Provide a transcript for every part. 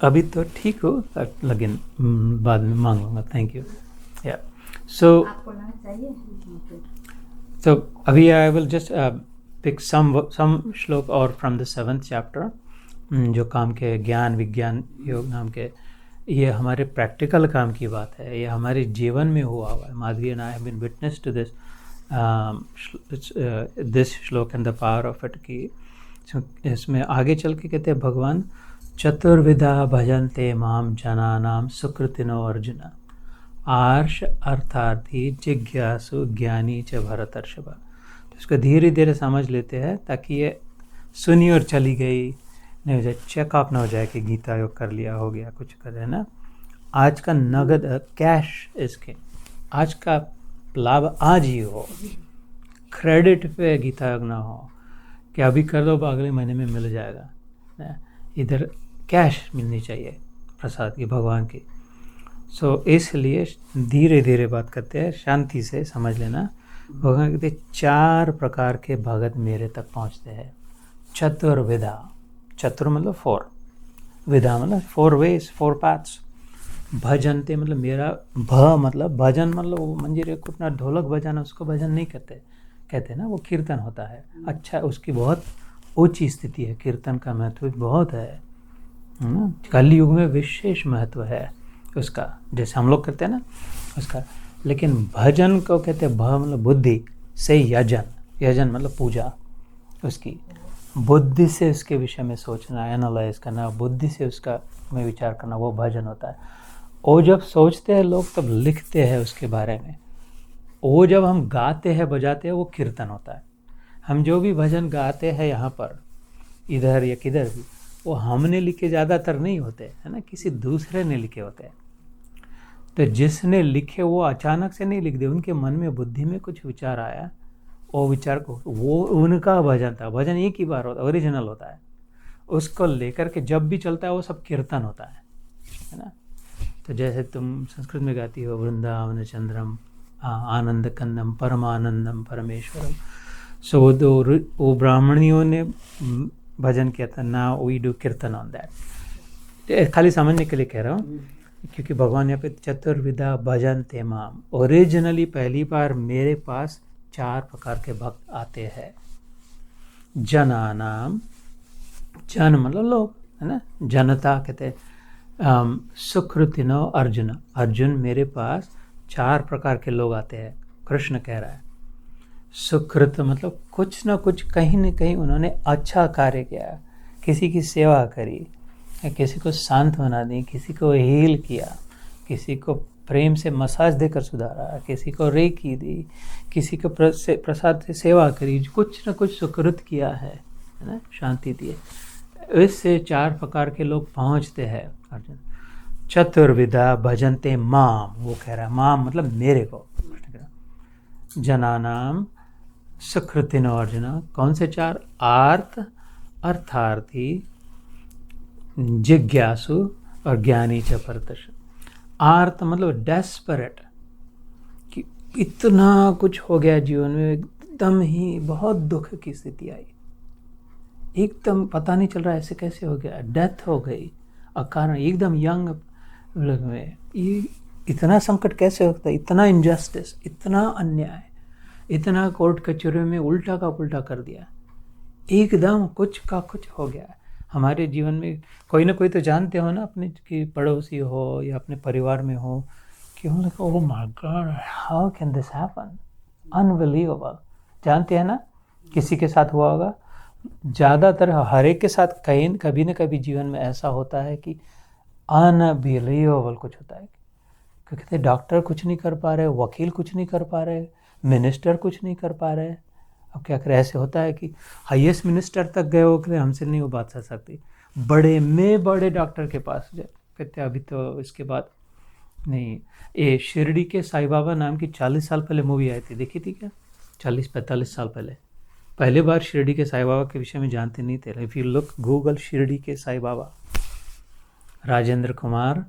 अभी तो ठीक हो, लेकिन बाद में मांग लूँगा. Thank you. या सो अभी I will just pick some shloka और फ्रॉम द 7th चैप्टर, जो काम के ज्ञान विज्ञान योग नाम के. ये हमारे प्रैक्टिकल काम की बात है, ये हमारे जीवन में हुआ हुआ है. Madhavi and I have been witness to this shloka and the power of it. की इसमें आगे चल के कहते हैं भगवान चतुर्विधा भजन्ते माम जनानाम सुकृतिनो अर्जुन आर्ष अर्थार्थी जिज्ञासु ज्ञानी च भरतर्षभ. तो इसको धीरे धीरे समझ लेते हैं ताकि ये सुनी और चली गई नहीं हो जाए, चेकअप ना हो जाए कि गीता योग कर लिया हो गया कुछ कर है ना. आज का नगद कैश इसके आज का लाभ आज ही हो, क्रेडिट पे गीता योग ना हो कि अभी कर दो अगले महीने में मिल जाएगा. इधर कैश मिलनी चाहिए प्रसाद की, भगवान की. सो इसलिए धीरे धीरे बात करते हैं, शांति से समझ लेना. भगवान कहते 4 प्रकार के भगत मेरे तक पहुंचते हैं. चतुर्विधा, चतुर मतलब 4, विधा मतलब 4 ways 4 paths. भजनते मतलब मेरा मतलब भजन मतलब वो मंजीरे कुटना ढोलक बजाना, उसको भजन नहीं कहते ना, वो कीर्तन होता है. अच्छा, उसकी बहुत ऊंची स्थिति है, कीर्तन का महत्व बहुत है ना. कल युग में विशेष महत्व है उसका, जैसे हम लोग करते हैं ना उसका. लेकिन भजन को कहते हैं मतलब बुद्धि से यजन मतलब पूजा, उसकी बुद्धि से उसके विषय में सोचना, एनालाइज करना, बुद्धि से उसका में विचार करना, वो भजन होता है. वो जब सोचते हैं लोग तब लिखते हैं उसके बारे में. वो जब हम गाते हैं बजाते हैं वो कीर्तन होता है. हम जो भी भजन गाते हैं यहाँ पर इधर या किधर भी, वो हमने लिखे ज़्यादातर नहीं होते है ना, किसी दूसरे ने लिखे होते हैं. तो जिसने लिखे वो अचानक से नहीं लिख दे, उनके मन में बुद्धि में कुछ विचार आया, वो विचार को वो उनका भजन था. भजन एक ही बार होता है, ओरिजिनल होता है. उसको लेकर के जब भी चलता है वो सब कीर्तन होता है ना. तो जैसे तुम संस्कृत में गाती हो वृंदावन चंद्रम आनंद कंदम परमानंदम परमेश्वरम. सो वो ब्राह्मणियों ने भजन किया था ना, वी डू कीर्तन ऑन दैट. खाली समझने के लिए कह रहा हूँ, क्योंकि भगवान यहाँ पे चतुर्विधा भजन ते माम. ओरिजिनली पहली बार मेरे पास 4 प्रकार के भक्त आते हैं. जनानाम, जन मतलब लोग है ना, जनता कहते हैं. सुकृतिनो अर्जुन, अर्जुन मेरे पास 4 प्रकार के लोग आते हैं. कृष्ण कह रहा है सुकृत मतलब कुछ ना कुछ कहीं न कहीं उन्होंने अच्छा कार्य किया, किसी की सेवा करी, किसी को सांत्वना दी, किसी को हील किया, किसी को प्रेम से मसाज देकर सुधारा, किसी को रेकी दी, किसी को प्रसाद से सेवा करी, कुछ ना कुछ सुकृत किया है ना, शांति दी. इससे 4 प्रकार के लोग पहुँचते हैं अर्जुन. चतुर्विधा भजन्ते माम, वो कह रहा है माम मतलब मेरे को. जनानाम सुकृतिनो अर्जुन, कौन से 4? आर्थ अर्थार्थी जिज्ञासु और ज्ञानी च परतर्ष. आर्थ मतलब डेस्परेट, कि इतना कुछ हो गया जीवन में, एकदम ही बहुत दुख की स्थिति आई, एकदम पता नहीं चल रहा ऐसे कैसे हो गया, डेथ हो गई अकारण, एकदम यंग में. ये इतना संकट कैसे होता है, इतना इनजस्टिस, इतना अन्याय, इतना कोर्ट कचहरी में उल्टा का पुल्टा कर दिया, एकदम कुछ का कुछ हो गया. हमारे जीवन में कोई ना कोई तो जानते हो ना, अपने की पड़ोसी हो या अपने परिवार में हो, कि हम लोग oh my God how can this happen, unbelievable. जानते हैं ना, किसी के साथ हुआ होगा. ज़्यादातर हर एक के साथ कहीं कभी न कभी जीवन में ऐसा होता है कि अनबिलीवेबल कुछ होता है. कहते डॉक्टर कुछ नहीं कर पा रहे, वकील कुछ नहीं कर पा रहे, मिनिस्टर कुछ नहीं कर पा रहे. अब क्या करें, ऐसे होता है कि हाईएस्ट मिनिस्टर तक गए हो कि हमसे नहीं वो बात कर सकती, बड़े डॉक्टर के पास जाए, कहते अभी तो इसके बाद नहीं. ये शिरडी के साईं बाबा नाम की 40 साल पहले मूवी आई थी, देखी थी क्या? 40-45 साल पहले बार शिरडी के साईं बाबा के विषय में जानते नहीं थे. If you look Google Shirdi के साईं बाबा, राजेंद्र कुमार,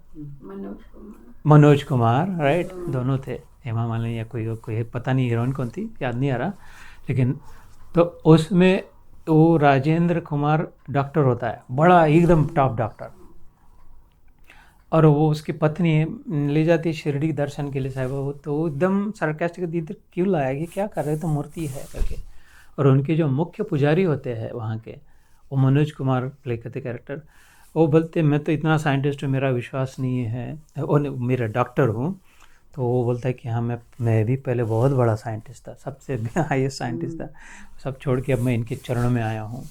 मनोज कुमार राइट, दोनों थे. हेमा मालिनी या कोई पता नहीं हीरोइन कौन थी, याद नहीं आ रहा. लेकिन तो उसमें वो राजेंद्र कुमार डॉक्टर होता है, बड़ा एकदम टॉप डॉक्टर, और वो उसकी पत्नी ले जाती है शिरडी दर्शन के लिए साहिब, वो तो एकदम सरकास्टिक दीदी क्यों लाया कि क्या कर रहे, तो मूर्ति है करके। और उनके जो मुख्य पुजारी होते हैं वहाँ के, वो मनोज कुमार प्ले करते कैरेक्टर, वो बोलते मैं तो इतना साइंटिस्ट हूँ, मेरा विश्वास नहीं है, और मेरा डॉक्टर हूँ। तो वो बोलता है कि हाँ मैं भी पहले बहुत बड़ा साइंटिस्ट था, सबसे हाईएस्ट साइंटिस्ट था, सब छोड़ के अब मैं इनके चरणों में आया हूँ।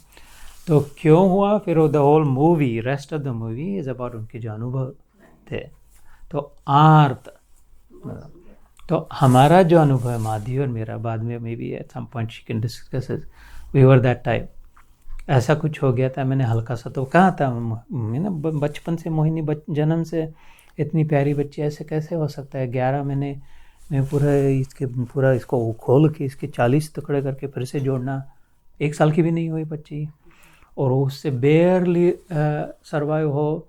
तो क्यों हुआ फिर वो, the whole movie, rest of the movie is about उनके जो अनुभव थे। तो आर्त, तो हमारा जो अनुभव है माधवी और मेरा, बाद में maybe at some point she can discuss, we were that type, ऐसा कुछ हो गया था। मैंने हल्का सा तो कहा था, मैं ना बचपन से मोहिनी जन्म से इतनी प्यारी बच्ची, ऐसे कैसे हो सकता है, 11 महीने में पूरा इसको खोल के इसके 40 टुकड़े करके फिर से जोड़ना, 1 साल की भी नहीं हुई बच्ची, और उससे बेयरली सर्वाइव हो,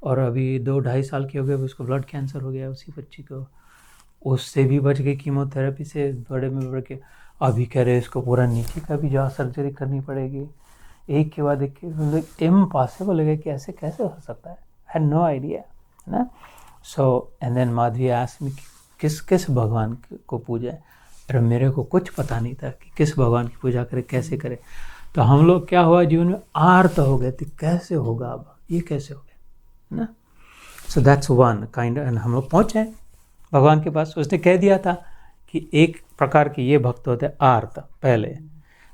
और अभी 2-2.5 साल की हो गई, उसको ब्लड कैंसर हो गया उसी बच्ची को, उससे भी बच गई कीमोथेरेपी से, बड़े में बढ़ के अभी कह रहे इसको पूरा नीचे का भी जो सर्जरी करनी पड़ेगी, एक के बाद एक, इम्पॉसिबल है कि ऐसे कैसे हो सकता है, आई हैड नो आइडिया, है ना। So and then Madhavi asked me किस भगवान को पूजा है, अरे मेरे को कुछ पता नहीं था कि किस भगवान की पूजा करे, कैसे करे। तो हम लोग क्या हुआ जीवन में, आर्त हो गए थे, कैसे होगा अब, ये कैसे हो गया, है ना। So that's one kind, and हम लोग पहुँचे भगवान के पास। उसने कह दिया था कि एक प्रकार के ये भक्त होते हैं आर्त पहले,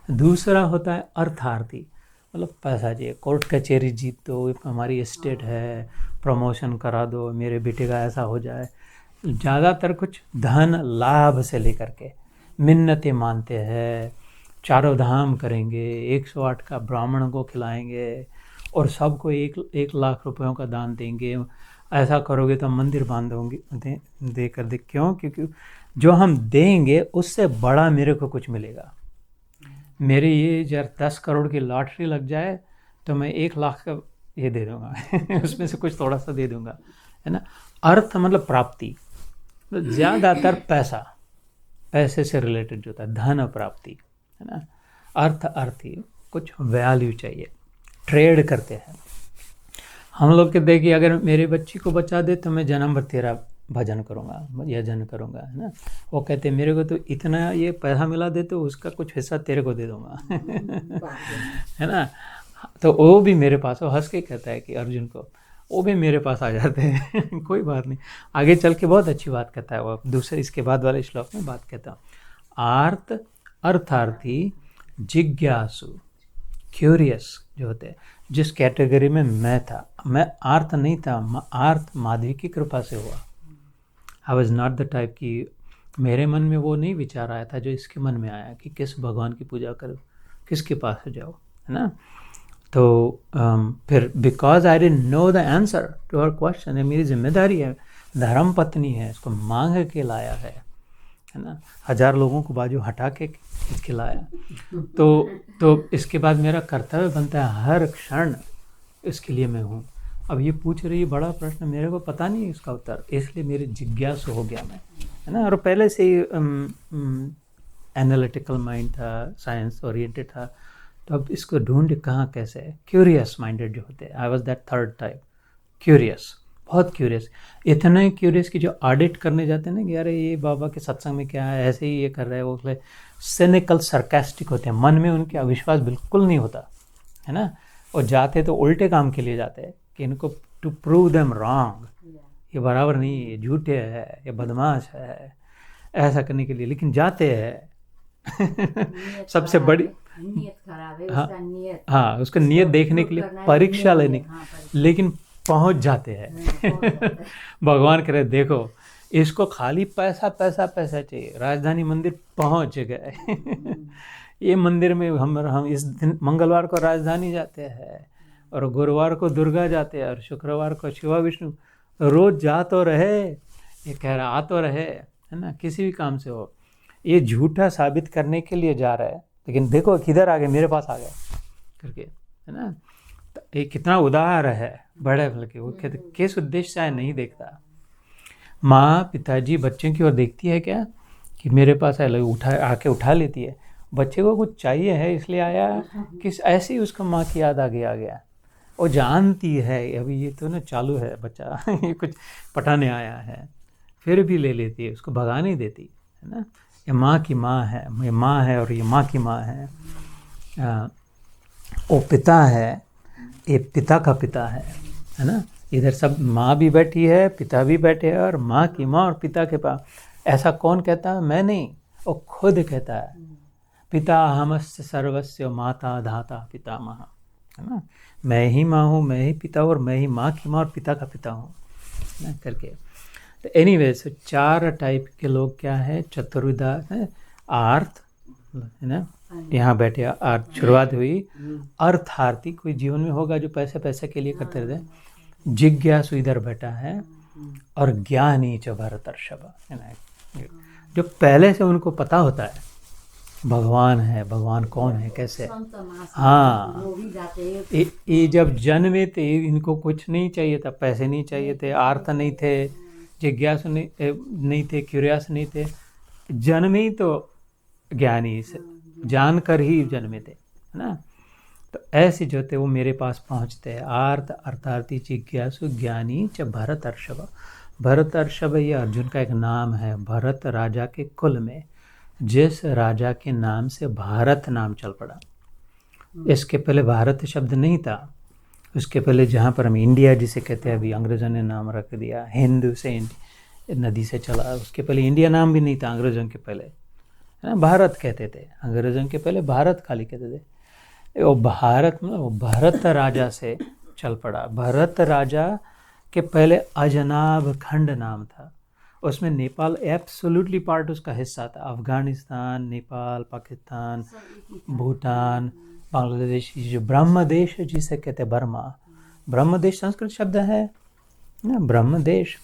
दूसरा होता है अर्थार्थी, मतलब पैसा चाहिए, कोर्ट कचहरी जीत दो, हमारी एस्टेट है, प्रमोशन करा दो, मेरे बेटे का ऐसा हो जाए, ज़्यादातर कुछ धन लाभ से लेकर के मिन्नतें मानते हैं, 4 धाम करेंगे, 108 का ब्राह्मण को खिलाएंगे, और सबको 1 लाख रुपयों का दान देंगे, ऐसा करोगे तो मंदिर बांधोगे दे कर दे। क्यों? क्योंकि जो हम देंगे उससे बड़ा मेरे को कुछ मिलेगा। मेरे ये जब 10 करोड़ की लॉटरी लग जाए तो मैं 1 लाख का ये दे दूंगा उसमें से कुछ थोड़ा सा दे दूंगा, है ना। अर्थ मतलब प्राप्ति, ज़्यादातर पैसे से रिलेटेड जो होता है, धन प्राप्ति, है ना। अर्थी कुछ वैल्यू चाहिए, ट्रेड करते हैं हम लोग के। देखिए अगर मेरे बच्ची को बचा दे तो मैं जन्म भर तेरा भजन करूँगा, यजन करूँगा, है ना। वो कहते मेरे को तो इतना ये पैसा मिला दे तो उसका कुछ हिस्सा तेरे को दे दूँगा है ना। तो वो भी मेरे पास, वो हंस के कहता है कि अर्जुन को, वो भी मेरे पास आ जाते हैं कोई बात नहीं। आगे चल के बहुत अच्छी बात कहता है वो, दूसरे इसके बाद वाले श्लोक में बात कहता हूँ। आर्त अर्थार्थी जिज्ञासु, क्यूरियस जो होते हैं, जिस कैटेगरी में मैं था, मैं आर्त नहीं था, आर्त माधवी की कृपा से हुआ। I was not the type की, मेरे मन में वो नहीं विचार आया था जो इसके मन में आया कि किस भगवान की पूजा करो, किसके पास जाओ, है ना। तो फिर because I didn't know the answer to her question, ये मेरी जिम्मेदारी है, धर्म पत्नी है, इसको मांग के लाया है ना, 1000 लोगों को बाजू हटा के खिलाया। तो इसके बाद मेरा कर्तव्य बनता है हर क्षण इसके लिए मैं हूँ। अब ये पूछ रही बड़ा प्रश्न, मेरे को पता नहीं है इसका उत्तर, इसलिए मेरी जिज्ञासु हो गया मैं, है ना। और पहले से ही एनालिटिकल माइंड था, साइंस ओरिएंटेड था, तो अब इसको ढूंढ कहाँ कैसे है, क्यूरियस माइंडेड जो होते हैं। I was that third type, curious, बहुत क्यूरियस, इतना ही क्यूरियस कि जो ऑडिट करने जाते हैं ना कि यार ये बाबा के सत्संग में क्या है, ऐसे ही ये कर रहा है, वो सिनिकल सरकास्टिक होते हैं, मन में उनके अविश्वास बिल्कुल नहीं होता, है ना। और जाते तो उल्टे काम के लिए जाते हैं कि इनको टू प्रूव देम रॉन्ग, ये बराबर नहीं, ये झूठे है, ये बदमाश है, ऐसा करने के लिए, लेकिन जाते हैं सबसे बड़ी नीयत खराब है, हाँ, उसका नीयत, हाँ उसका नीयत देखने के लिए, परीक्षा लेने के, लेकिन पहुंच जाते हैं भगवान करे देखो इसको खाली पैसा पैसा पैसा चाहिए, राजधानी मंदिर पहुंच गए ये मंदिर में हम इस दिन मंगलवार को राजधानी जाते हैं, और गुरुवार को दुर्गा जाते हैं, और शुक्रवार को शिवा विष्णु, रोज जा तो रहे, ये कह रहा आ तो रहे, है ना। किसी भी काम से हो, ये झूठा साबित करने के लिए जा रहा है, लेकिन देखो किधर आ गए, मेरे पास आ गए करके, है ना। तो ये कितना उदार है, बड़े भले के, वो कहते किस उद्देश्य से नहीं देखता। माँ पिताजी बच्चों की ओर देखती है क्या कि मेरे पास आके उठा लेती है, बच्चे को कुछ चाहिए है इसलिए आया, किस ऐसे ही उसको माँ की याद आ गया। वो जानती है अभी ये तो ना चालू है बच्चा ये कुछ पटाने आया है, फिर भी ले लेती है, उसको भगा नहीं देती, है ना। ये माँ की माँ है, ये माँ है और ये माँ की माँ है। वो पिता है, ये पिता का पिता है ना। इधर सब माँ भी बैठी है, पिता भी बैठे हैं, और माँ की माँ और पिता के पास। ऐसा कौन कहता है? मैं नहीं, वो खुद कहता है, पिता हमस्य सर्वस्य माता धाता पितामह, है ना। मैं ही माँ हूँ, मैं ही पिता हूँ, और मैं ही माँ की माँ और पिता का पिता हूँ ना करके। तो एनीवेज 4 टाइप के लोग क्या है? चतुर्विधा है। आर्थ, है ना, यहाँ बैठे अर्थ शुरुआत हुई। अर्थार्थी कोई जीवन में होगा जो पैसे पैसे के लिए करते रहते। जिज्ञासु इधर बैठा है, और ज्ञानी च भरतर्षभ, है ना, जो पहले से उनको पता होता है भगवान है, भगवान कौन है, कैसे। हाँ, ये जब जन्मे थे इनको कुछ नहीं चाहिए था, पैसे नहीं चाहिए थे, आर्थ नहीं थे, जिज्ञासु नहीं थे, क्यूरियस नहीं थे। जन्मे ही तो ज्ञानी से जानकर ही जन्मे थे, है ना। तो ऐसे जो थे वो मेरे पास पहुँचते हैं। आर्थ अर्थार्थी जिज्ञासु ज्ञानी च भरतर्षभ। भरतर्षभ ये अर्जुन का एक नाम है। भरत राजा के कुल में जिस राजा के नाम से भारत नाम चल पड़ा, इसके पहले भारत शब्द नहीं था। उसके पहले जहाँ पर हम इंडिया जिसे कहते हैं, अभी अंग्रेज़ों ने नाम रख दिया, हिंदू से नदी से चला, उसके पहले इंडिया नाम भी नहीं था अंग्रेज़ों के पहले, है ना। भारत कहते थे अंग्रेज़ों के पहले, भारत खाली कहते थे। वो भारत में वो भरत राजा से चल पड़ा। भरत राजा के पहले अजनाब खंड नाम था, उसमें नेपाल एब्सोल्युटली पार्ट उसका हिस्सा था। अफगानिस्तान, नेपाल, पाकिस्तान, भूटान, बांग्लादेश, जो ब्रह्म देश जिसे कहते हैं बर्मा, ब्रह्म देश संस्कृत शब्द है ना, ब्रह्म देश।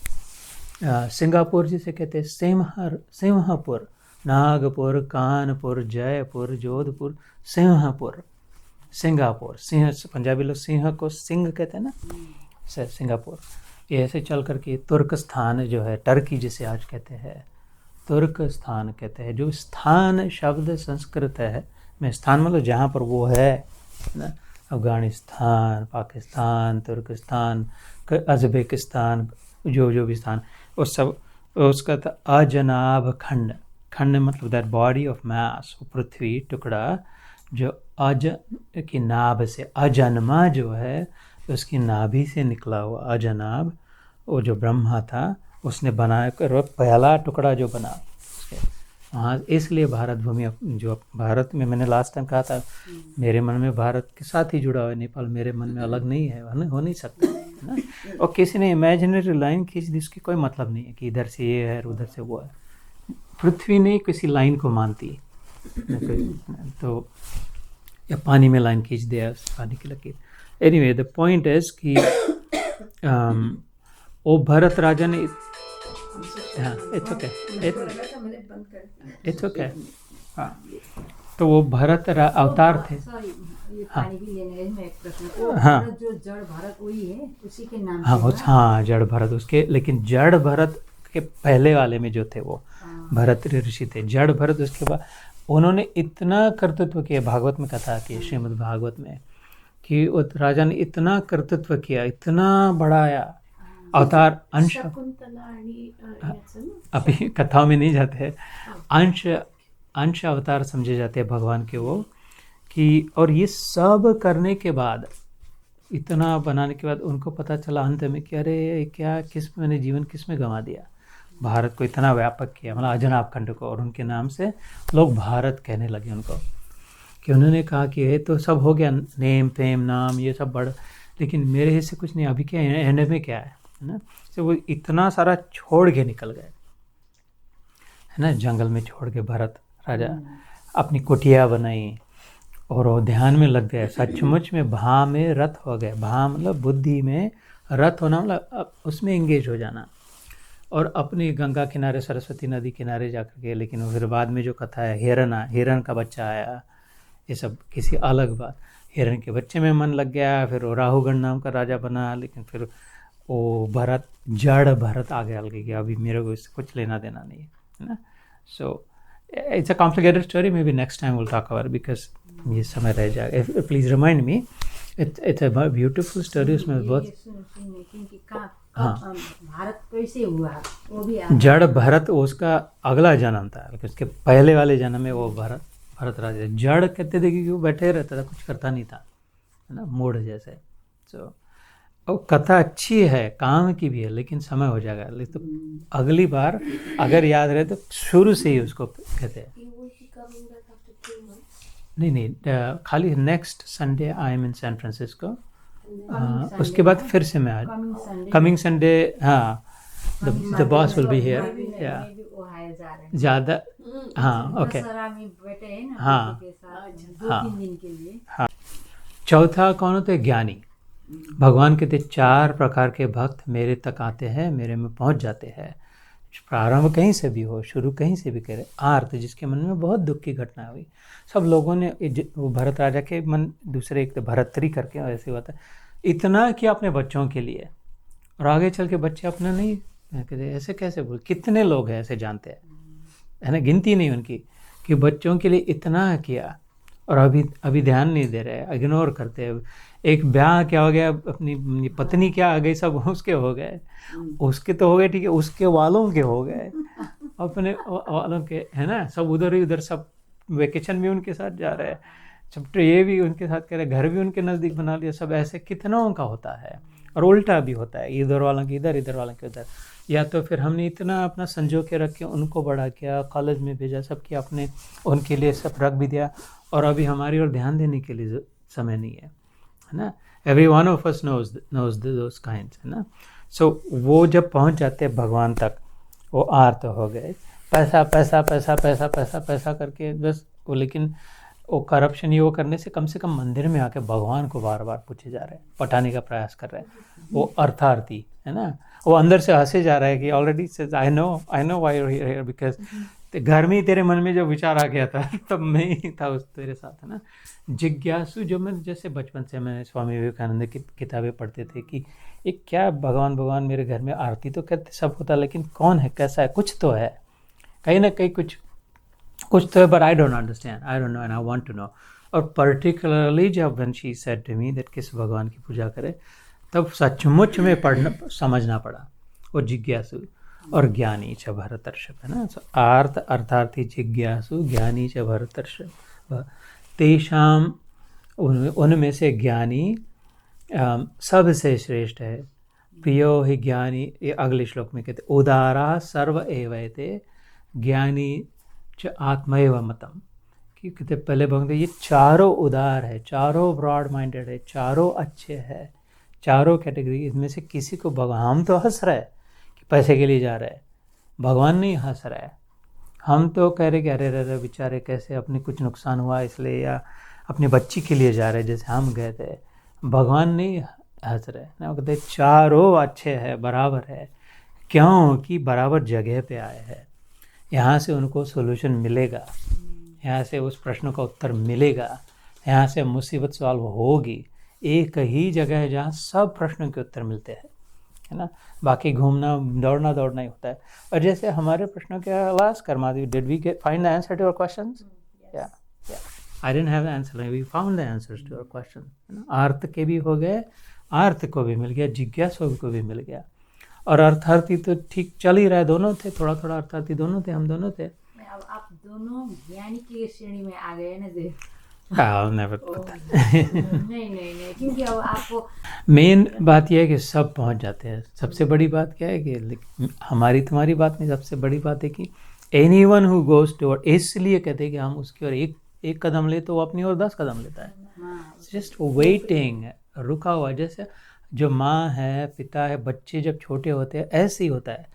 सिंगापुर जिसे कहते हैं सिंहपुर, नागपुर, कानपुर, जयपुर, जोधपुर, सिंहपुर, सिंगापुर। सिंह, पंजाबी लोग सिंह को सिंह कहते हैं ना, सिंगापुर। ये ऐसे चल करके तुर्कस्तान जो है, टर्की जिसे आज कहते हैं, तुर्कस्तान कहते हैं। जो स्थान शब्द संस्कृत है में, स्थान मतलब जहाँ पर वो है ना, अफगानिस्तान, पाकिस्तान, तुर्कस्तान, अजबेकिस्तान, जो भी स्थान, वो सब उसका था अजनाब खंड। खंड मतलब दैट बॉडी ऑफ मास, पृथ्वी टुकड़ा जो अज की नाभ से, अजन्मा जो है उसकी नाभि से निकला हुआ अजनाब, वो जो ब्रह्मा था उसने बनाया कर पहला टुकड़ा जो बना वहाँ। इसलिए भारत भूमि, जो भारत में मैंने लास्ट टाइम कहा था, मेरे मन में भारत के साथ ही जुड़ा हुआ है, नेपाल मेरे मन में अलग नहीं है, हो नहीं सकता, है ना। और किसी ने इमेजिनरी लाइन खींच दी, उसकी कोई मतलब नहीं है कि इधर से ये है उधर से वो है। पृथ्वी नहीं किसी लाइन को मानती तो, या पानी में लाइन खींच दिया, पानी की लकीर। एनीवे द पॉइंट इज कि वो भरत राजा ने, हाँ इट्स ओके, इट्स ओके, हाँ, तो वो भरत अवतार थे। हाँ हाँ जो जड़ भरत वही है, उसी के नाम हाँ, हाँ जड़ भरत उसके, लेकिन जड़ भरत के पहले वाले में जो थे वो भरत ऋषि थे। जड़ भरत उसके बाद उन्होंने इतना कर्तृत्व किया, भागवत में कथा की, श्रीमद् भागवत में, कि उस राजा ने इतना कर्तृत्व किया, इतना बढ़ाया अवतार। अंश अभी कथाओं में नहीं जाते हैं, अंश अवतार समझे जाते हैं भगवान के वो, कि और ये सब करने के बाद, इतना बनाने के बाद उनको पता चला अंत में कि अरे क्या, किस मैंने जीवन किस में गंवा दिया। भारत को इतना व्यापक किया, मतलब अजनाब खंड को, और उनके नाम से लोग भारत कहने लगे उनको, कि उन्होंने कहा कि ये तो सब हो गया, नेम फेम नाम ये सब बढ़, लेकिन मेरे हिस्से कुछ नहीं, अभी क्या है, एंड में क्या है ना। तो वो इतना सारा छोड़ के निकल गए, है ना, जंगल में छोड़ के भरत राजा अपनी कुटिया बनाई और वो ध्यान में लग गए। सचमुच में भा में रत हो गए। भा मतलब बुद्धि में, रत होना मतलब उसमें इंगेज हो जाना। और अपनी गंगा किनारे, सरस्वती नदी किनारे जाकर के, लेकिन फिर बाद में जो कथा है, हिरन का बच्चा आया, ये सब किसी अलग बात। हिरन के बच्चे में मन लग गया, फिर वो राहुगण नाम का राजा बना, लेकिन फिर वो भरत, जड़ भरत आगे अलग गया, अभी मेरे को इससे कुछ लेना देना नहीं है ना। सो It's a complicated story. Maybe next time we'll talk about it because ये समय रह जाएगा. Please remind me. It's a beautiful story. उसमें बहुत क्योंकि हाँ. भारत कैसे हुआ वो भी जड़ भरत उसका अगला जन्म था, लेकिन उसके पहले वाले जन्म में वो भरत राजा. जड़ कहते थे कि वो बैठे रहता था, कुछ करता नहीं था, है ना, मूढ़ जैसे. तो वो कथा अच्छी है, काम की भी है, लेकिन समय हो जाएगा. लेकिन तो अगली बार अगर याद रहे तो शुरू से ही उसको कहते हैं. नहीं, खाली next Sunday I am in San Francisco. उसके बाद फिर से मैं आज कमिंग संडे. हाँ, the boss will be here. या ज़्यादा. हाँ, ओके. हाँ, हाँ. चौथा कौन होते हैं? ज्ञानी. भगवान कहते 4 प्रकार के भक्त मेरे तक आते हैं, मेरे में पहुंच जाते हैं. प्रारंभ कहीं से भी हो, शुरू कहीं से भी करे. आर्त, जिसके मन में बहुत दुख की घटना हुई. सब लोगों ने वो भरत राजा के मन दूसरे एक भरतरी करके ऐसे होता है, इतना कि अपने बच्चों के लिए, और आगे चल के बच्चे अपना नहीं कहते. ऐसे कैसे बोल, कितने लोग हैं ऐसे जानते हैं, है ना, गिनती नहीं उनकी, कि बच्चों के लिए इतना किया और अभी ध्यान नहीं दे रहे, इग्नोर करते हैं. एक ब्याह क्या हो गया, अपनी पत्नी क्या आ गई, सब उसके हो गए, उसके तो हो गए, ठीक है, उसके वालों के हो गए, अपने वालों के, है ना, सब उधर ही उधर, सब वेकेशन भी उनके साथ जा रहे हैं, सब ये भी उनके साथ कर रहे, घर भी उनके नज़दीक बना लिया. सब ऐसे कितनों का होता है. और उल्टा भी होता है, इधर वालों के इधर, इधर वालों के उधर. या तो फिर हमने इतना अपना संजो के रख के उनको बड़ा किया, कॉलेज में भेजा, सब किया, अपने उनके लिए सब रख भी दिया, और अभी हमारी ओर ध्यान देने के लिए समय नहीं है ना. Every one of us knows those kinds, है ना. सो वो जब पहुंच जाते हैं भगवान तक, वो आर्त हो गए. पैसा पैसा पैसा पैसा पैसा पैसा करके बस वो, लेकिन वो करप्शन ये वो करने से कम मंदिर में आके भगवान को बार बार पूछे जा रहे हैं, पटाने का प्रयास कर रहे हैं. वो अर्थार्थी, है ना, वो अंदर से हंसे जा रहा है कि already says I know why you are here, because घर में ही तेरे मन में जो विचार आ गया था तब मैं ही था उस तेरे साथ, है ना. जिज्ञासु, जो मैं जैसे बचपन से मैं स्वामी विवेकानंद की किताबें पढ़ते थे कि एक क्या भगवान मेरे घर में आरती तो कहते सब होता, लेकिन कौन है, कैसा है, कुछ तो है, कहीं ना कहीं कुछ तो है, but I don't understand, I don't know and I want to know. और पर्टिकुलरली जब when she said to me that किस भगवान की पूजा करे, तब सचमुच में समझना पड़ा. वो जिज्ञासु और ज्ञानी च भरतर्षभ, है ना. सो आर्त अर्थार्थी जिज्ञासु ज्ञानी च भरतर्षभ. तेषाम, उनमें से ज्ञानी सबसे श्रेष्ठ है. प्रियो ही ज्ञानी, ये अगले श्लोक में कहते उदारा सर्व एवैते ज्ञानी च आत्मैव मतम. कि कहते पहले भगवान ये चारों उदार है, चारों ब्रॉड माइंडेड है, चारों अच्छे है, चारों कैटेगरी. इसमें से किसी को भगवान, हम तो हंस रहे हैं कि पैसे के लिए जा रहे हैं, भगवान नहीं हंस रहा है. हम तो कह रहे कि अरे अरे बेचारे कैसे, अपने कुछ नुकसान हुआ इसलिए, या अपनी बच्ची के लिए जा रहे हैं जैसे हम गए थे. भगवान नहीं हंस रहे ना, कहते चारों अच्छे हैं, बराबर है. क्यों कि बराबर जगह पे आए हैं, यहाँ से उनको सोल्यूशन मिलेगा, यहाँ से उस प्रश्न का उत्तर मिलेगा, यहाँ से मुसीबत सॉल्व होगी. एक ही जगह है जहाँ सब प्रश्नों के उत्तर मिलते हैं, है ना. बाकी घूमना दौड़ना ही होता है. और जैसे हमारे प्रश्नों के आवाज़ कर्मादि, did we find the answer to your questions? या I didn't have the answer, we found the answers to your question, है ना. अर्थ के भी हो गए, अर्थ को भी मिल गया, जिज्ञासु को भी मिल गया. और अर्थार्थी तो ठीक चल ही रहा है, दोनों थे, थोड़ा थोड़ा अर्थार्थी दोनों थे, हम दोनों थे. अब आप दोनों ज्ञानी की श्रेणी में आ गए ना. दे नेवर नहीं, क्योंकि अब आपको मेन बात यह है कि सब पहुंच जाते हैं. सबसे बड़ी बात क्या है कि हमारी तुम्हारी बात नहीं, सबसे बड़ी बात है कि एनीवन हु गोज टुवर्ड, इसलिए कहते हैं कि हम उसकी ओर एक कदम ले तो वो अपनी ओर 10 कदम लेता है. जस्ट वेटिंग, रुका हुआ. जैसे जो माँ है, पिता है, बच्चे जब छोटे होते हैं ऐसे ही होता है.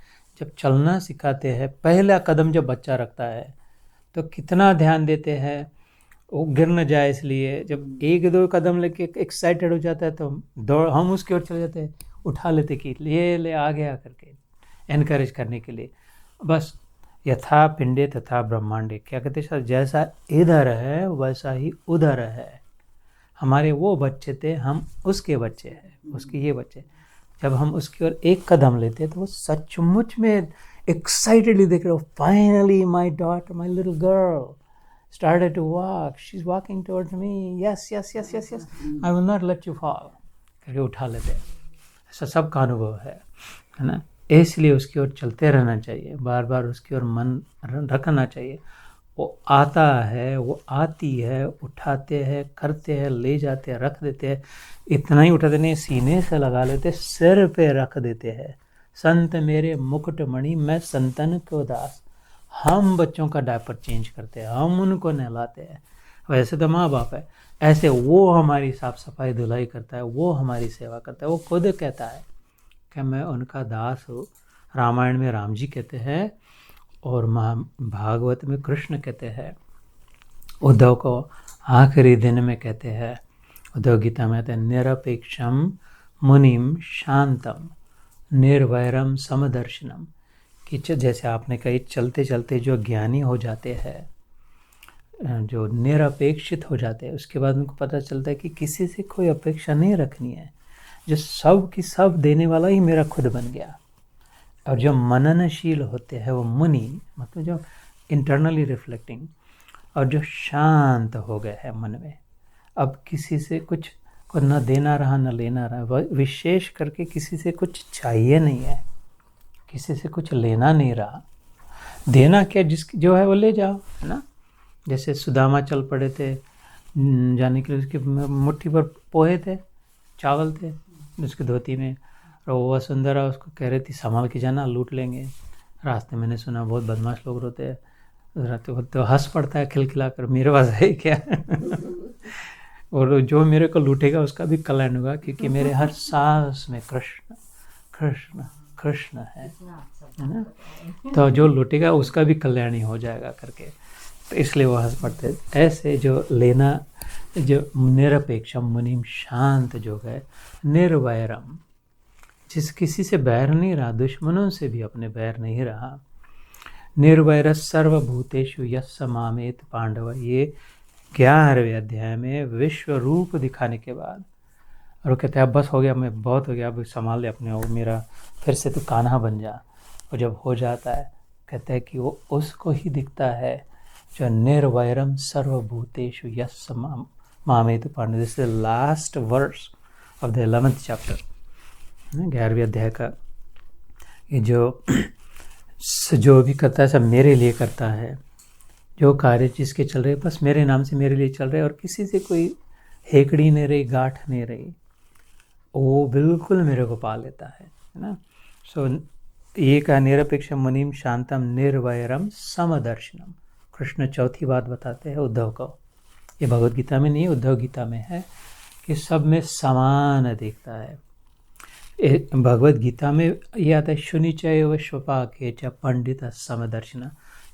जब चलना सिखाते हैं, पहला कदम जब बच्चा रखता है तो कितना ध्यान देते हैं वो गिर न जाए, इसलिए जब 1-2 कदम लेके एक्साइटेड हो जाता है तो दौड़, हम उसकी ओर चले जाते हैं, उठा लेते कि ले आ गया करके, एनकरेज करने के लिए. बस यथा पिंडे तथा ब्रह्मांडे, क्या कहते हैं, जैसा इधर है वैसा ही उधर है. हमारे वो बच्चे थे, हम उसके बच्चे हैं, उसके ये बच्चे. जब हम उसकी ओर एक कदम लेते हैं तो वो सचमुच में एक्साइटेडली देख रहे हो, finally my daughter, my little girl started to walk, she's walking towards me, yes, I will not let you fall, करके उठा लेते हैं। ऐसा सबका अनुभव है ना। इसलिए उसकी ओर चलते रहना चाहिए, बार बार उसकी ओर मन रखना चाहिए। वो आता है, वो आती है, उठाते हैं, करते हैं, ले जाते हैं, रख देते हैं। इतना ही उठाते नहीं, सीने से लगा लेते, सिर पे रख देते हैं। संत मेरे मुकुटमणि, मैं संतन को दास। हम बच्चों का डायपर चेंज करते हैं, हम उनको नहलाते हैं। वैसे तो माँ बाप है, ऐसे वो हमारी साफ सफाई धुलाई करता है, वो हमारी सेवा करता है। वो खुद कहता है कि मैं उनका दास हूँ। रामायण में राम जी कहते हैं और भागवत में कृष्ण कहते हैं। उद्धव को आखिरी दिन में कहते हैं, उद्धव गीता में कहते हैं, निरपेक्षम मुनिम शांतम निर्वैरम समदर्शनम। कि जैसे आपने कही, चलते चलते जो ज्ञानी हो जाते हैं, जो निरपेक्षित हो जाते हैं, उसके बाद उनको पता चलता है कि किसी से कोई अपेक्षा नहीं रखनी है, जो सब की सब देने वाला ही मेरा खुद बन गया। और जो मननशील होते हैं वो मुनि, मतलब जो इंटरनली रिफ्लेक्टिंग, और जो शांत हो गए हैं मन में, अब किसी से कुछ को न देना रहा न लेना रहा, विशेष करके किसी से कुछ चाहिए नहीं है, किसी से कुछ लेना नहीं रहा। देना क्या, जिसकी जो है वो ले जाओ, है ना। जैसे सुदामा चल पड़े थे जाने के लिए, उसकी मुट्ठी पर पोहे थे, चावल थे उसकी धोती में, और वो वसुंधरा उसको कह रही थी संभाल के जाना, लूट लेंगे। रास्ते मैंने सुना बहुत बदमाश लोग रोते हैं, तो हंस पड़ता है खिलखिला कर, मेरे पास है क्या और जो मेरे को लूटेगा उसका भी कल्याण होगा, क्योंकि मेरे हर सांस में कृष्ण कृष्ण कृष्ण है ना। तो जो लूटेगा उसका भी कल्याण ही हो जाएगा करके, तो इसलिए वो हंस पड़ते। ऐसे जो लेना, जो निरपेक्षम मुनिम, शांत जो है, निर्वैरम, जिस किसी से बैर नहीं रहा, दुश्मनों से भी अपने बैर नहीं रहा। निर्वैर सर्वभूतेषु यस्य मामेत पांडव, ये 11वें अध्याय में विश्व रूप दिखाने के बाद, और वो कहते हैं अब बस हो गया, मैं बहुत हो गया, अब संभाल ले अपने, वो मेरा फिर से तू कान्हा बन जा। और जब हो जाता है, कहते हैं कि वो उसको ही दिखता है जो निर्वैरम सर्वभूतेषु यस्य मामेत Pandava. This is the last verse of the 11th chapter, 11वें अध्याय का। ये जो भी करता है सब मेरे लिए करता है, जो कार्य जिसके चल रहे बस मेरे नाम से मेरे लिए चल रहे, और किसी से कोई हेकड़ी नहीं रही, गांठ नहीं रही, वो बिल्कुल मेरे को पा लेता है ना। सो ये का निरपेक्ष मुनिम शांतम निर्वैरम समदर्शनम। कृष्ण चौथी बात बताते हैं उद्धव को, ये भगवद गीता में नहीं, उद्धव गीता में है, कि सब में समान देखता है। भगवद गीता में ये आता है, शुनिचैव श्वपाके च पंडित समदर्शन।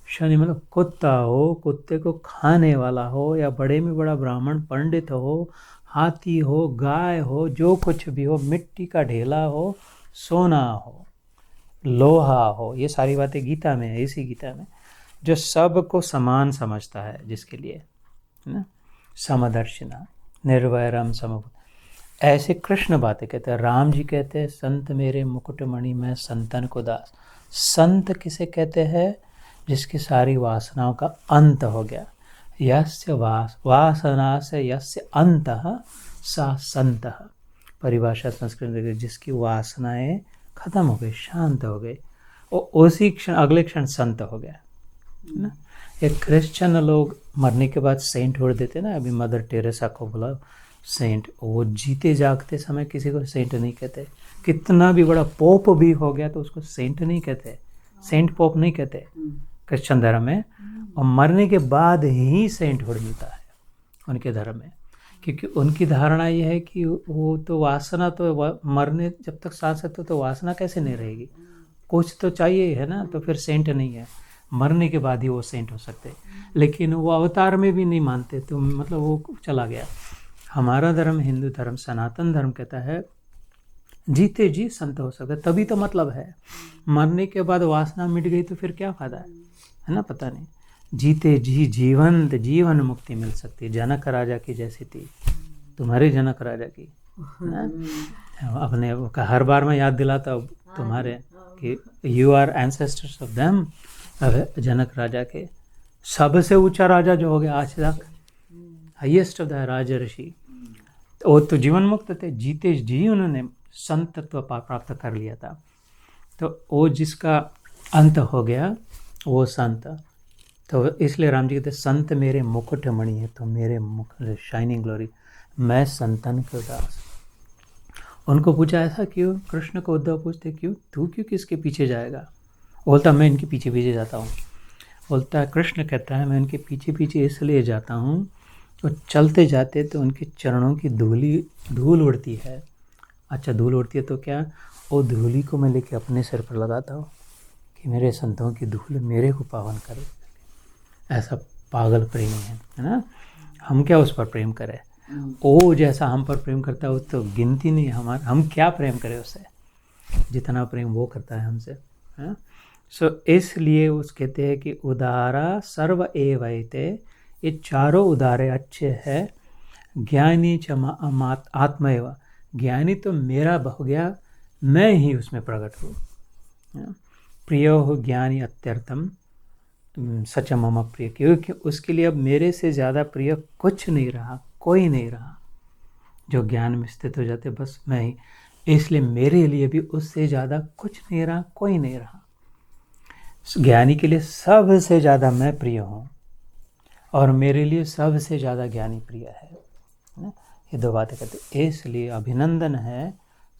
शनि मतलब कुत्ता हो, कुत्ते को खाने वाला हो, या बड़े में बड़ा ब्राह्मण पंडित हो, हाथी हो, गाय हो, जो कुछ भी हो, मिट्टी का ढेला हो, सोना हो, लोहा हो, ये सारी बातें गीता में है। इसी गीता में जो सबको समान समझता है, जिसके लिए ना समदर्शिना निर्वैरम समभूत, ऐसे कृष्ण बातें कहते हैं। राम जी कहते हैं संत मेरे मुकुटमणि, मैं संतन को दास। संत किसे कहते हैं? जिसकी सारी वासनाओं का अंत हो गया। यस्य वासना से यस्य अंतः सा संतः। परिभाषा संस्कृत में जिसकी वासनाएं खत्म हो गई, शांत हो गई, और उसी क्षण अगले क्षण संत हो गया ना। ये क्रिश्चियन लोग मरने के बाद सेंट हो देते ना। अभी मदर टेरेसा को बोला सेंट, वो जीते जागते समय किसी को सेंट नहीं कहते। कितना भी बड़ा पोप भी हो गया तो उसको सेंट नहीं कहते, सेंट पोप नहीं कहते क्रिश्चियन धर्म में। और मरने के बाद ही सेंटहुड मिलता है उनके धर्म में, क्योंकि उनकी धारणा ये है कि वो तो वासना तो मरने जब तक सांस है तो वासना कैसे नहीं रहेगी, कुछ तो चाहिए है ना, तो फिर सेंट नहीं है, मरने के बाद ही वो सेंट हो सकते। लेकिन वो अवतार में भी नहीं मानते, तो मतलब वो चला गया। हमारा धर्म, हिंदू धर्म, सनातन धर्म कहता है जीते जी संत हो सकते, तभी तो मतलब है। मरने के बाद वासना मिट गई तो फिर क्या फायदा है ना, पता नहीं। जीते जी जीवंत जीवन मुक्ति मिल सकती, जनक राजा की जैसी थी, तुम्हारे जनक राजा की ना। अपने का हर बार मैं याद दिलाता हूँ तुम्हारे कि you are ancestors of them, Janak राजा के सबसे ऊंचा राजा जो हो गया आज तक, हाईएस्ट ऑफ द राजा ऋषि, वो तो जीवन मुक्त थे, जीते जी उन्होंने संतत्व प्राप्त कर लिया था। तो वो जिसका अंत हो गया वो संत, तो इसलिए राम जी कहते संत मेरे मुकुट मणि है, तो मेरे मुख शाइनिंग ग्लोरी, मैं संतन के दास। उनको पूछा ऐसा क्यों, कृष्ण को उद्धव पूछते क्यों, तू क्यों किसके पीछे जाएगा, बोलता मैं इनके पीछे पीछे जाता हूँ। बोलता है कृष्ण कहता है मैं इनके पीछे पीछे इसलिए जाता हूँ, तो चलते जाते तो उनके चरणों की धूल उड़ती है। अच्छा धूल उड़ती है तो क्या, वो धूली को मैं लेके अपने सिर पर लगाता हूँ कि मेरे संतों की धूल मेरे को पावन करे। ऐसा पागल प्रेम है ना। हम क्या उस पर प्रेम करें, वो जैसा हम पर प्रेम करता है वो तो गिनती नहीं हमारा, हम क्या प्रेम करें उससे, जितना प्रेम वो करता है हमसे, है। सो इसलिए उस कहते हैं कि उदारा सर्व एवैते, ये चारों उदारे अच्छे हैं। ज्ञानी च आत्मैव, ज्ञानी तो मेरा हो गया, मैं ही उसमें प्रकट हूँ। प्रियो हो ज्ञानी अत्यर्थम सच मम प्रिय, क्योंकि उसके लिए अब मेरे से ज़्यादा प्रिय कुछ नहीं रहा, कोई नहीं रहा। जो ज्ञान में स्थित हो जाते बस मैं ही, इसलिए मेरे लिए भी उससे ज़्यादा कुछ नहीं रहा, कोई नहीं रहा। ज्ञानी के लिए सबसे ज़्यादा मैं प्रिय हूँ और मेरे लिए सबसे ज़्यादा ज्ञानी प्रिय है ना। ये दो बातें कहते, इसलिए अभिनंदन है,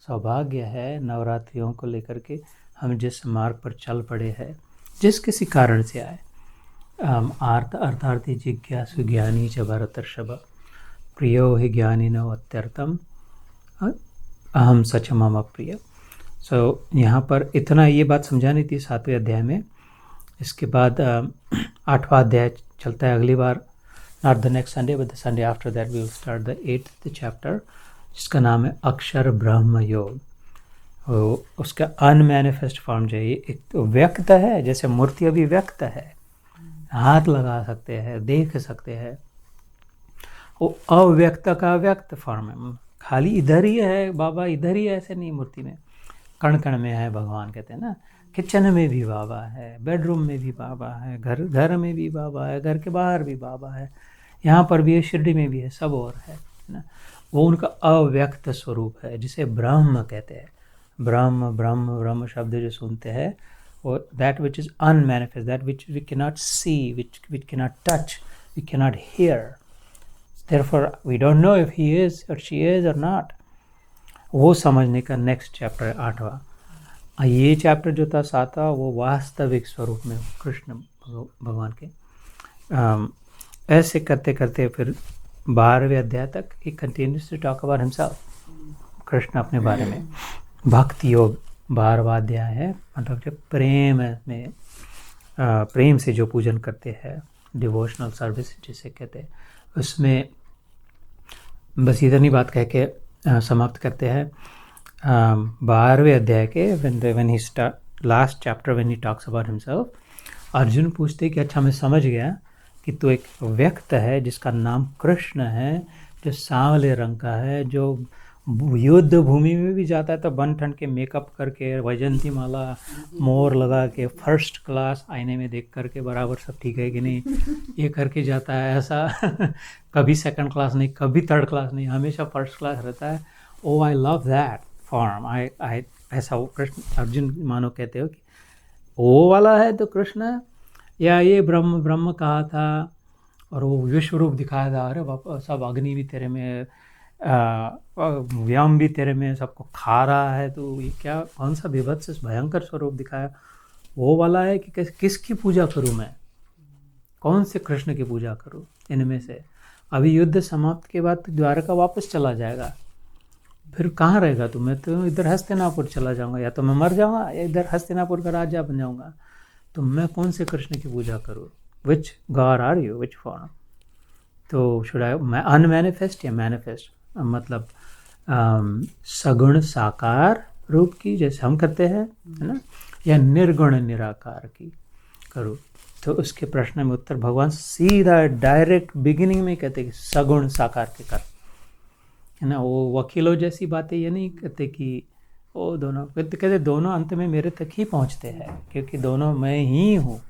सौभाग्य है नवरात्रियों को लेकर के हम जिस मार्ग पर चल पड़े हैं, जिस किसी कारण से आए। अर्थार्थी जिज्ञासु ज्ञानी च भरतर्षभ, प्रियो हि ज्ञानी न अत्यर्थम अहम सच मम प्रिय। सो यहाँ पर इतना ये बात समझानी थी 7वें अध्याय में। इसके बाद 8वां अध्याय चलता है अगली बार, not the next Sunday but the Sunday after that we will start the 8th chapter, जिसका नाम है अक्षर ब्रह्म योग। उसका अनमैनिफेस्ट फॉर्म जो है, एक तो व्यक्त है, जैसे मूर्ति अभी व्यक्त है, हाथ लगा सकते हैं, देख सकते हैं। वो अव्यक्त का व्यक्त फॉर्म है, खाली इधर ही है बाबा, इधर ही है ऐसे नहीं, मूर्ति में कण कण में है भगवान कहते हैं ना। किचन में भी बाबा है, बेडरूम में भी बाबा है, घर में भी बाबा है, घर के बाहर भी बाबा है, यहाँ पर भी है, शिरडी में भी है, सब और है ना। वो उनका अव्यक्त स्वरूप है जिसे ब्रह्म कहते हैं। ब्रह्म ब्रह्म ब्रह्म शब्द जो सुनते हैं वो that which is unmanifest, that which we cannot see, which cannot touch, we cannot hear, therefore we don't know if he is or she is or not। वो समझने का नेक्स्ट चैप्टर है 8वां। ये चैप्टर जो था 7वां वो वास्तविक स्वरूप में कृष्ण भगवान के। ऐसे करते करते फिर 12वें अध्याय तक he continues to talk about himself, Krishna अपने बारे में। भक्ति योग 12वां अध्याय है, मतलब जब प्रेम में प्रेम से जो पूजन करते हैं, डिवोशनल सर्विस जिसे कहते हैं, उसमें बस इतनी बात कह के समाप्त करते हैं। 12वें अध्याय के when he start last chapter when he talks about himself, Arjun पूछते कि अच्छा मैं समझ गया कि तू एक व्यक्त है जिसका नाम कृष्ण है, जो सांवले रंग का है, जो युद्ध भूमि में भी जाता है तो बन ठन के मेकअप करके, वैजंती माला मोर लगा के, फर्स्ट क्लास आईने में देख करके बराबर सब ठीक है कि नहीं ये करके जाता है। ऐसा कभी सेकंड क्लास नहीं, कभी थर्ड क्लास नहीं, हमेशा फर्स्ट क्लास रहता है। ओ आई लव दैट फॉर्म, आई ऐसा वो कृष्ण अर्जुन मानो कहते हो कि वो वाला है तो कृष्ण, या ये ब्रह्म ब्रह्म कहा था और वो विश्व रूप दिखाया था, अरे बाप सब अग्नि भी तेरे में, व्याम भी तेरे में, सबको खा रहा है, तो ये क्या कौन सा विभत्स भयंकर स्वरूप दिखाया, वो वाला है कि किसकी पूजा करूं मैं, कौन से कृष्ण की पूजा करूं इनमें से। अभी युद्ध समाप्त के बाद द्वारका वापस चला जाएगा, फिर कहाँ रहेगा तू? मैं तो इधर हस्तिनापुर चला जाऊंगा, या तो मैं मर जाऊंगा या इधर हस्तिनापुर का राजा बन जाऊंगा, तो मैं कौन से कृष्ण की पूजा करूं? Which god are you, which form? तो शुड आई मैं अनमैनिफेस्ट या मैनिफेस्ट, मतलब सगुण साकार रूप की जैसे हम करते हैं है ना, या निर्गुण निराकार की करूँ? तो उसके प्रश्न में उत्तर भगवान सीधा डायरेक्ट बिगिनिंग में कहते हैं कि सगुण साकार के कर, है ना। वो वकीलों जैसी बातें ये नहीं कहते कि वो दोनों कहते दोनों अंत में मेरे तक ही पहुंचते हैं, क्योंकि दोनों मैं ही हूँ।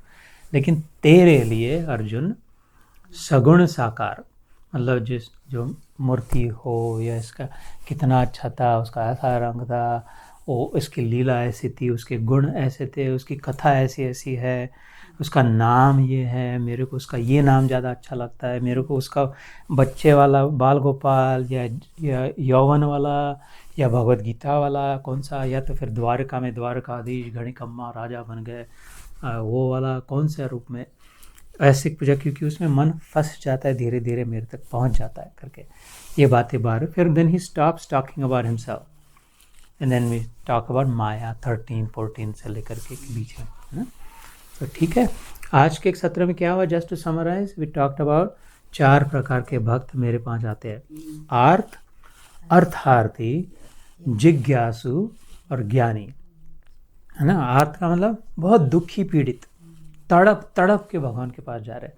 लेकिन तेरे लिए अर्जुन सगुण साकार, मतलब जो मूर्ति हो या इसका कितना अच्छा था, उसका ऐसा रंग था, वो इसकी लीला ऐसी थी, उसके गुण ऐसे थे, उसकी कथा ऐसी ऐसी है, उसका नाम ये है, मेरे को उसका ये नाम ज़्यादा अच्छा लगता है, मेरे को उसका बच्चे वाला बाल गोपाल या यौवन वाला या भगवत गीता वाला कौन सा, या तो फिर द्वारका में द्वारकाधीश घड़िकम्मा राजा बन गए वो वाला कौन सा रूप में, ऐसी पूजा, क्योंकि उसमें मन फंस जाता है, धीरे धीरे मेरे तक पहुंच जाता है करके ये बातें बाहर। फिर then he stops talking about himself and then we talk about Maya 13-14 से लेकर के बीच में, है ना। तो ठीक है, आज के एक सत्र में क्या हुआ, just to summarise, we talked about 4 प्रकार के भक्त मेरे पास आते हैं, आर्त, अर्थार्थी, जिज्ञासु और ज्ञानी, है ना। आर्त का मतलब बहुत दुखी पीड़ित, तड़प तड़प के भगवान के पास जा रहे हैं।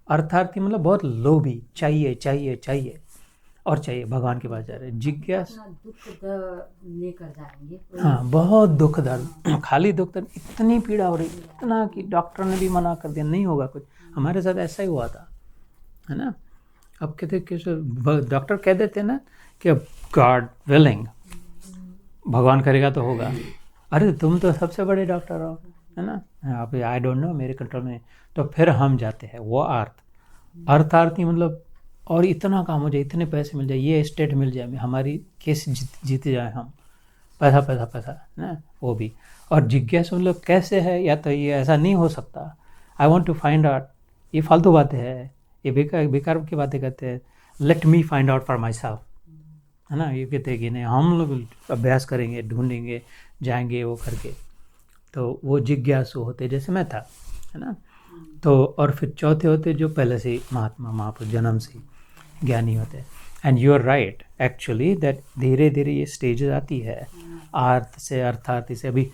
अर्थार्थी मतलब बहुत लोभी, चाहिए चाहिए चाहिए और चाहिए, भगवान के पास जा रहे हैं। जिज्ञासा दुख लेकर जाएंगे, हाँ, बहुत दुख दर्द, खाली दुख दर्द, इतनी पीड़ा हो रही, इतना कि डॉक्टर ने भी मना कर दिया, नहीं होगा कुछ। हमारे साथ ऐसा ही हुआ था, है ना। अब कहते कि डॉक्टर कह देते ना कि अब गॉड विलिंग, भगवान करेगा तो होगा। अरे तुम तो सबसे बड़े डॉक्टर हो, है ना, आप आई डोंट नो, मेरे कंट्रोल में। तो फिर हम जाते हैं, वो अर्थार्थी मतलब और इतना काम हो जाए, इतने पैसे मिल जाए, ये स्टेट मिल जाए, हमारी केस जीत जाए हम, पैसा पैसा पैसा, ना वो भी। और जिज्ञासा मतलब कैसे है, या तो ये ऐसा नहीं हो सकता, I want to find out, ये फालतू बातें हैं, ये बेकार की बातें कहते हैं, let me find out for my self, है ना। ये कहते हैं कि नहीं, हम लोग अभ्यास करेंगे, ढूंढेंगे, जाएंगे वो करके। तो वो जिज्ञासु होते जैसे मैं था, है ना। तो और फिर चौथे होते जो पहले से महात्मा महापुरुष जन्म से ज्ञानी होते हैं। And you are right actually that धीरे धीरे ये स्टेजेस आती है, आर्थ से अर्थार्थी से। अभी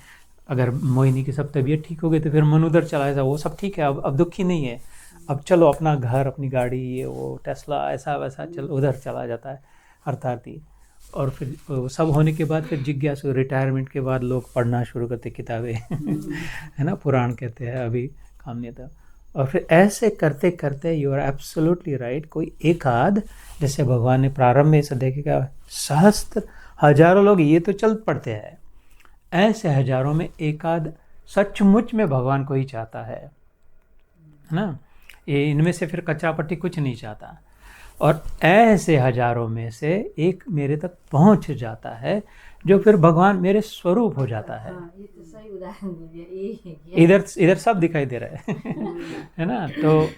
अगर मोहिनी की सब तबीयत ठीक हो गई तो फिर मन उधर चला जाए, वो सब ठीक है, अब दुखी नहीं है, अब चलो अपना घर, अपनी गाड़ी, ये वो टेस्ला, ऐसा वैसा, चलो उधर चला जाता है अर्थार्थी। और फिर सब होने के बाद फिर जिज्ञासु, रिटायरमेंट के बाद लोग पढ़ना शुरू करते किताबें है ना, पुराण कहते हैं, अभी काम नहीं था। और फिर ऐसे करते करते यू आर एब्सोल्युटली राइट, कोई एक आध, जैसे भगवान ने प्रारंभ में ऐसा देखेगा, सहस्त्र हजारों लोग ये तो चल पड़ते हैं, ऐसे हजारों में एक आध सचमुच में भगवान को ही चाहता है ना। ये इनमें से फिर कच्चा पट्टी कुछ नहीं चाहता। और ऐसे हजारों में से एक मेरे तक पहुंच जाता है, जो फिर भगवान मेरे स्वरूप हो जाता है। ये तो सही उदाहरण दे दिया, इधर सब दिखाई दे रहा है ना। तो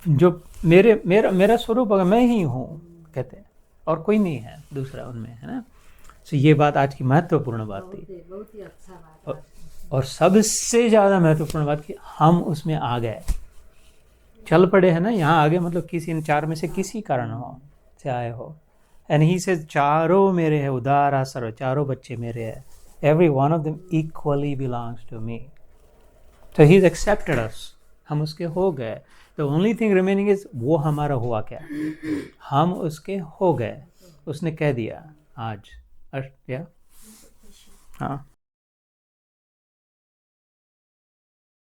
जो मेरा स्वरूप अगर मैं ही हूँ कहते हैं, और कोई नहीं है दूसरा उनमें, है ना। तो ये बात आज की महत्वपूर्ण बात थी, बहुत ही अच्छा बात। और सबसे ज़्यादा महत्वपूर्ण बात कि हम उसमें आ गए, चल पड़े, है ना, यहाँ आगे, मतलब किसी इन 4 में से किसी कारण हो से आए हो। एंड ही से चारों मेरे है, उदार सर्व, चारों बच्चे मेरे हैं, every one of them equally belongs to me. तो ही इज एक्सेप्टेड अस, हम उसके हो गए। The only thing remaining is, वो हमारा हुआ क्या, हम उसके हो गए, उसने कह दिया आज या हाँ।